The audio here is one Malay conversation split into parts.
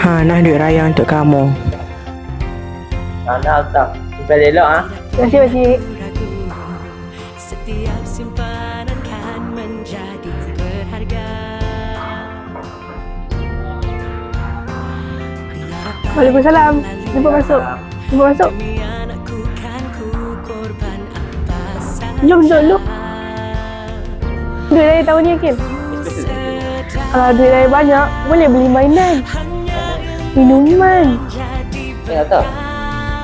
Nah duit raya untuk kamu. Mana tak? Simpan elok ah. Terima kasih pakcik. Setiap simpanan kan menjadi berharga. Waalaikumsalam. Jumpa masuk. Jumpa masuk. Demi anakku kan ku korban apa saja. Jom dulu. Duit raya tahun ni Akil. Kalau duit raya banyak, boleh beli mainan, minuman. Tak.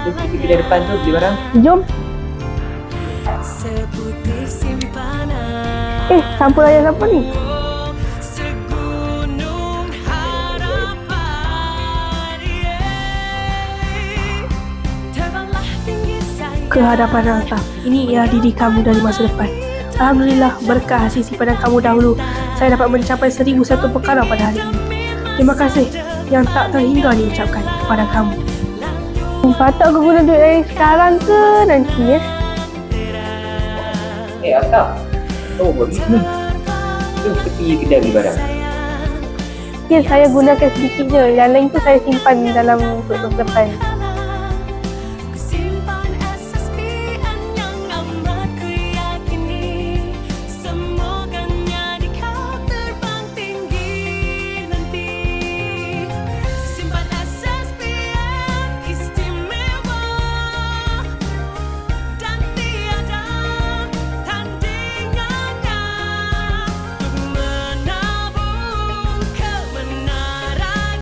Tu pergi kedai depan tu beli barang. Jom. Seputih simpanan. Sampul raya siapa ni? Segunung harapan. Terbanglah tinggi sayang. Ke hadapan Allah. Ini ialah diri kamu dari masa depan. Alhamdulillah, berkah hasil simpanan kamu dahulu, saya dapat mencapai 1001 perkara pada hari ini. Terima kasih yang tak terhingga diucapkan kepada kamu. Patut aku guna duit raya sekarang ke nanti ya? Akak. Kau buat bisnes. Jom kita pergi kedai beli barang. Ya, saya gunakan sedikit je. Yang lain tu saya simpan dalam untuk masa depan.